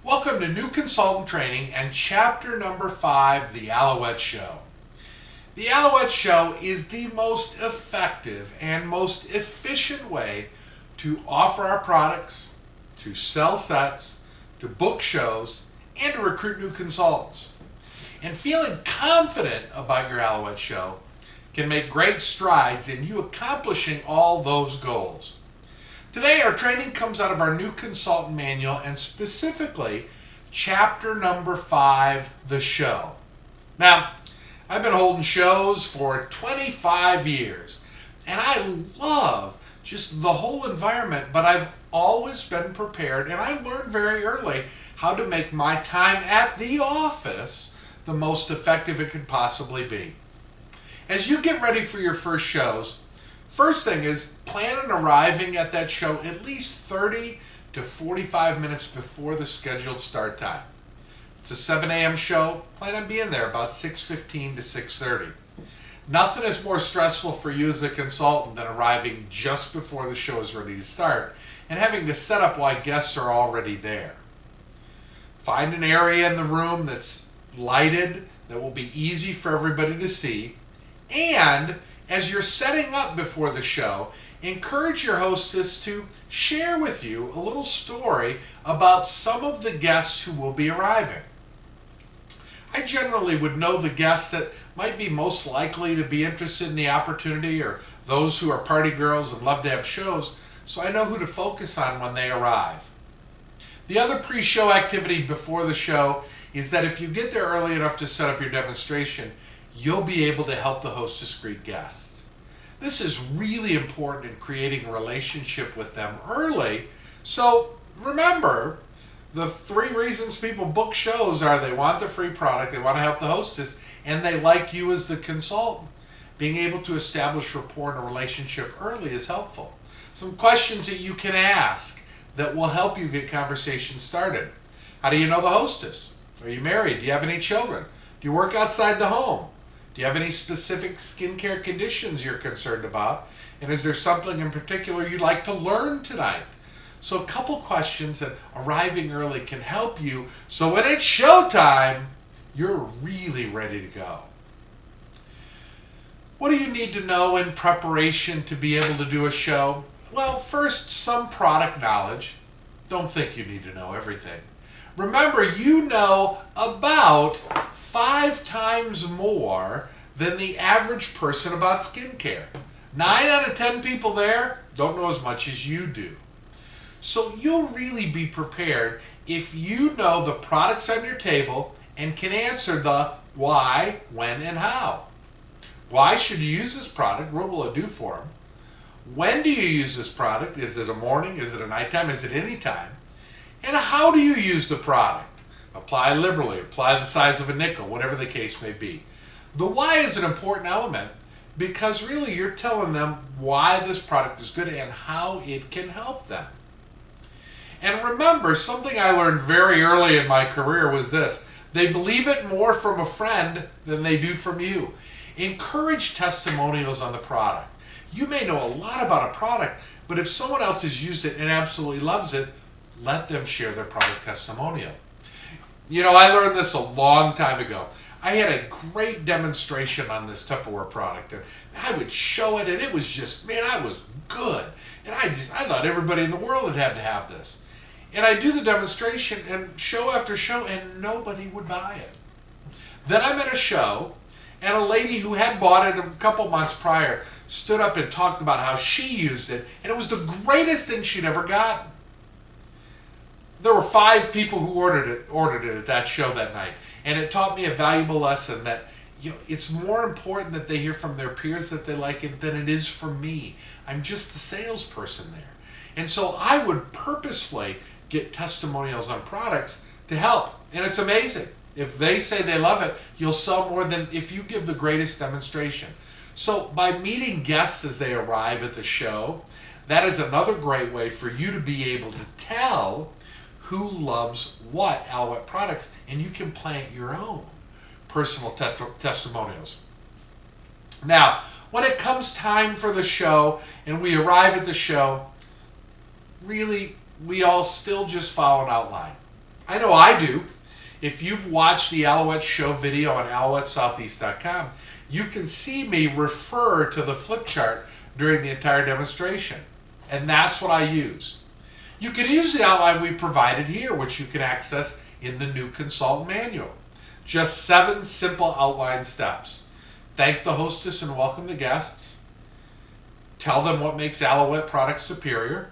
Welcome to New Consultant Training and chapter number 5, The Alouette Show. The Alouette Show is the most effective and most efficient way to offer our products, to sell sets, to book shows, and to recruit new consultants. And feeling confident about your Alouette Show can make great strides in you accomplishing all those goals. Today, our training comes out of our new consultant manual and specifically chapter number 5, The Show. Now, I've been holding shows for 25 years and I love just the whole environment, but I've always been prepared and I learned very early how to make my time at the office the most effective it could possibly be. As you get ready for your first shows, first thing is plan on arriving at that show at least 30 to 45 minutes before the scheduled start time. It's a 7 a.m. show. Plan on being there about 6:15 to 6:30. Nothing is more stressful for you as a consultant than arriving just before the show is ready to start and having to set up while guests are already there. Find an area in the room that's lighted, that will be easy for everybody to see, and as you're setting up before the show, encourage your hostess to share with you a little story about some of the guests who will be arriving. I generally would know the guests that might be most likely to be interested in the opportunity or those who are party girls and love to have shows, so I know who to focus on when they arrive. The other pre-show activity before the show is that if you get there early enough to set up your demonstration, you'll be able to help the hostess greet guests. This is really important in creating a relationship with them early. So remember, the 3 reasons people book shows are they want the free product, they want to help the hostess, and they like you as the consultant. Being able to establish rapport and a relationship early is helpful. Some questions that you can ask that will help you get conversations started. How do you know the hostess? Are you married? Do you have any children? Do you work outside the home? Do you have any specific skincare conditions you're concerned about? And is there something in particular you'd like to learn tonight? So a couple questions that arriving early can help you so when it's showtime, you're really ready to go. What do you need to know in preparation to be able to do a show? Well, first, some product knowledge. Don't think you need to know everything. Remember, you know about 5 times more than the average person about skincare. 9 out of 10 people there don't know as much as you do. So you'll really be prepared if you know the products on your table and can answer the why, when, and how. Why should you use this product? What will it do for them? When do you use this product? Is it a morning? Is it a nighttime? Is it any time? And how do you use the product? Apply liberally, apply the size of a nickel, whatever the case may be. The why is an important element because really you're telling them why this product is good and how it can help them. And remember, something I learned very early in my career was this: they believe it more from a friend than they do from you. Encourage testimonials on the product. You may know a lot about a product, but if someone else has used it and absolutely loves it, let them share their product testimonial. You know, I learned this a long time ago. I had a great demonstration on this Tupperware product, and I would show it, and it was just, man, I was good. And I thought everybody in the world had to have this. And I do the demonstration, and show after show, and nobody would buy it. Then I'm at a show, and a lady who had bought it a couple months prior stood up and talked about how she used it, and it was the greatest thing she'd ever gotten. There were 5 people who ordered it at that show that night, and it taught me a valuable lesson that it's more important that they hear from their peers that they like it than it is from me. I'm just the salesperson there. And so I would purposefully get testimonials on products to help. And it's amazing. If they say they love it, you'll sell more than if you give the greatest demonstration. So by meeting guests as they arrive at the show, that is another great way for you to be able to tell who loves what Alouette products, and you can plant your own personal testimonials. Now, when it comes time for the show and we arrive at the show, really, we all still just follow an outline. I know I do. If you've watched the Alouette Show video on AlouetteSoutheast.com, you can see me refer to the flip chart during the entire demonstration. And that's what I use. You can use the outline we provided here, which you can access in the new consultant manual. Just 7 simple outline steps. Thank the hostess and welcome the guests. Tell them what makes Alouette products superior.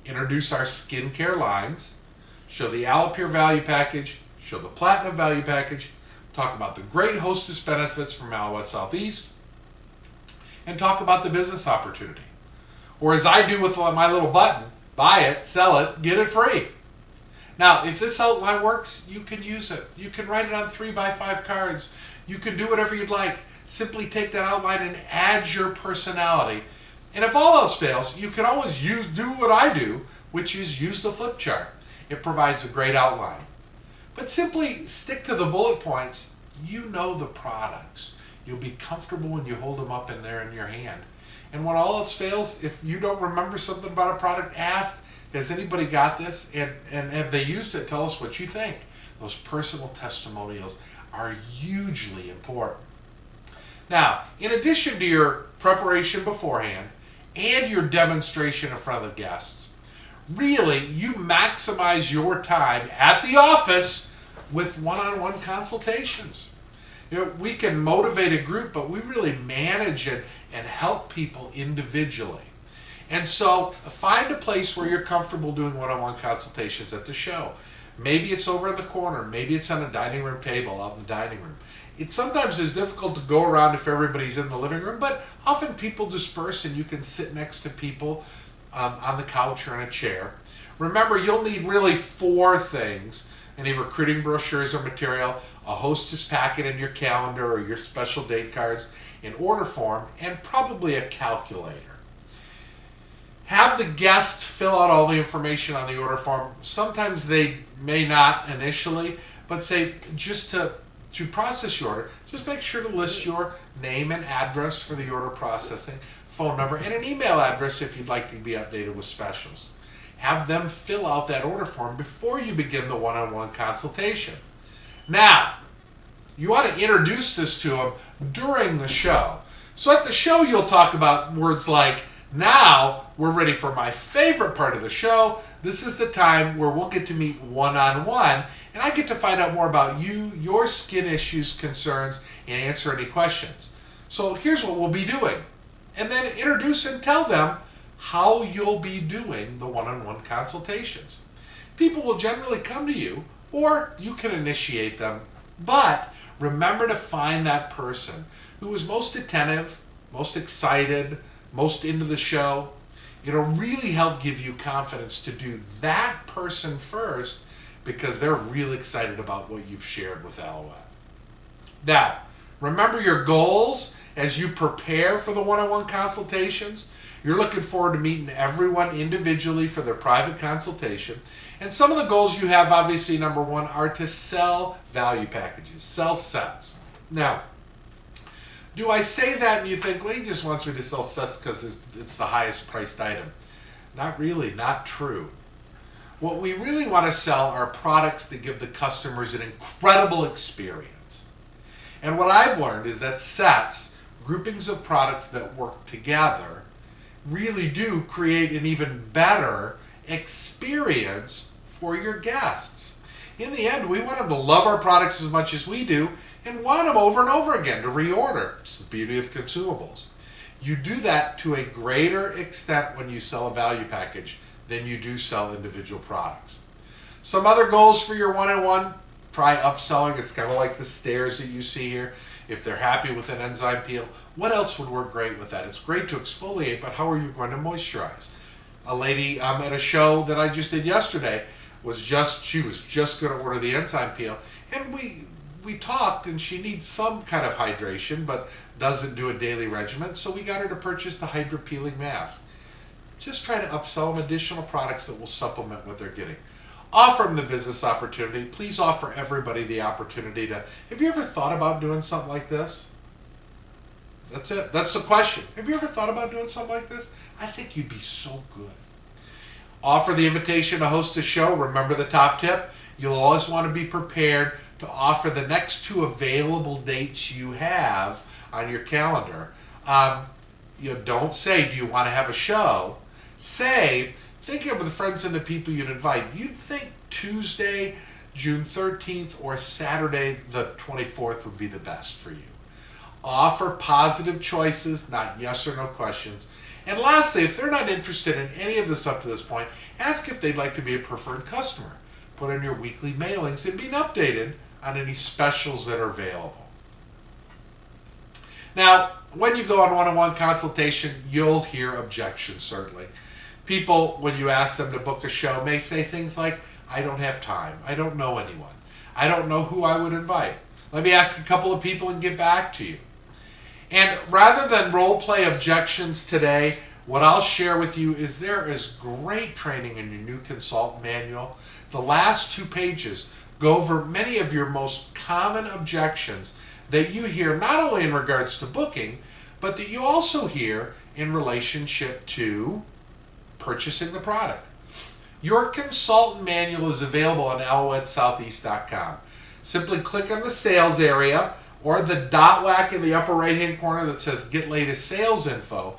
Introduce our skincare lines. Show the AloPure value package. Show the Platinum value package. Talk about the great hostess benefits from Alouette Southeast. And talk about the business opportunity. Or as I do with my little button, buy it, sell it, get it free. Now, if this outline works, you can use it. You can write it on 3x5 cards. You can do whatever you'd like. Simply take that outline and add your personality. And if all else fails, you can always do what I do, which is use the flip chart. It provides a great outline. But simply stick to the bullet points. You know the products. You'll be comfortable when you hold them up in there in your hand. And when all else fails, if you don't remember something about a product, ask, has anybody got this? And have they used it? Tell us what you think. Those personal testimonials are hugely important. Now, in addition to your preparation beforehand and your demonstration in front of the guests, really, you maximize your time at the office with one-on-one consultations. You know, we can motivate a group, but we really manage it and help people individually. And so find a place where you're comfortable doing one-on-one consultations at the show. Maybe it's over in the corner. Maybe it's on a dining room table out in the dining room. It sometimes is difficult to go around if everybody's in the living room, but often people disperse and you can sit next to people on the couch or in a chair. Remember, you'll need really 4 things: any recruiting brochures or material, a hostess packet in your calendar or your special date cards, an order form, and probably a calculator. Have the guest fill out all the information on the order form. Sometimes they may not initially, but say just to process your order, just make sure to list your name and address for the order processing, phone number, and an email address if you'd like to be updated with specials. Have them fill out that order form before you begin the one-on-one consultation. Now, you want to introduce this to them during the show. So at the show, you'll talk about words like, now we're ready for my favorite part of the show. This is the time where we'll get to meet one-on-one, and I get to find out more about you, your skin issues, concerns, and answer any questions. So here's what we'll be doing. And then introduce and tell them how you'll be doing the one-on-one consultations. People will generally come to you, or you can initiate them, but remember to find that person who is most attentive, most excited, most into the show. It'll really help give you confidence to do that person first because they're really excited about what you've shared with Alouette. Now, remember your goals as you prepare for the one-on-one consultations. You're looking forward to meeting everyone individually for their private consultation. And some of the goals you have, obviously, number 1, are to sell value packages, sell sets. Now, do I say that and you think, well, he just wants me to sell sets because it's the highest priced item? Not really, not true. What we really want to sell are products that give the customers an incredible experience. And what I've learned is that sets, groupings of products that work together, really do create an even better experience for your guests. In the end, we want them to love our products as much as we do and want them over and over again to reorder. It's the beauty of consumables. You do that to a greater extent when you sell a value package than you do sell individual products. Some other goals for your one-on-one: try upselling. It's kind of like the stairs that you see here. If they're happy with an enzyme peel, what else would work great with that? It's great to exfoliate, but how are you going to moisturize? A lady at a show that I just did yesterday she was just going to order the enzyme peel, and we talked, and she needs some kind of hydration, but doesn't do a daily regimen, so we got her to purchase the Hydra Peeling Mask. Just try to upsell them additional products that will supplement what they're getting. Offer them the business opportunity. Please offer everybody the opportunity to, have you ever thought about doing something like this? That's it. That's the question. Have you ever thought about doing something like this? I think you'd be so good. Offer the invitation to host a show. Remember the top tip. You'll always want to be prepared to offer the next 2 available dates you have on your calendar. Don't say, do you want to have a show? Say, think of the friends and the people you'd invite. You'd think Tuesday, June 13th or Saturday, the 24th would be the best for you. Offer positive choices, not yes or no questions. And lastly, if they're not interested in any of this up to this point, ask if they'd like to be a preferred customer. Put in your weekly mailings and being updated on any specials that are available. Now, when you go on one-on-one consultation, you'll hear objections, certainly. People, when you ask them to book a show, may say things like, I don't have time, I don't know anyone, I don't know who I would invite. Let me ask a couple of people and get back to you. And rather than role play objections today, what I'll share with you is there is great training in your new consultant manual. The last 2 pages go over many of your most common objections that you hear not only in regards to booking, but that you also hear in relationship to purchasing the product. Your consultant manual is available on AlouetteSoutheast.com. Simply click on the sales area or the dot whack in the upper right hand corner that says Get Latest Sales Info,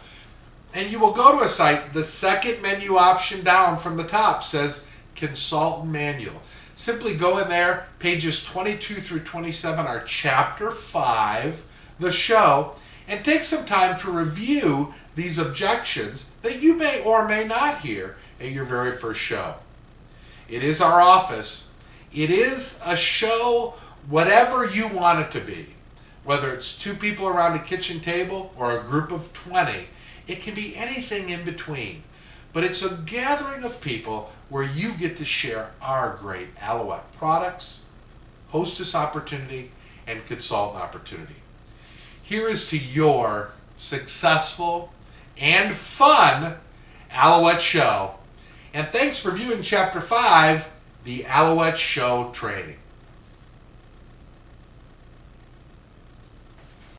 and you will go to a site. The second menu option down from the top says Consultant Manual. Simply go in there. Pages 22 through 27 are Chapter 5, the show, and take some time to review these objections that you may or may not hear at your very first show. It is our office. It is a show, whatever you want it to be. Whether it's 2 people around a kitchen table or a group of 20, it can be anything in between. But it's a gathering of people where you get to share our great Alouette products, hostess opportunity, and consultant opportunity. Here is to your successful and fun Alouette show. And thanks for viewing Chapter 5, the Alouette Show Training.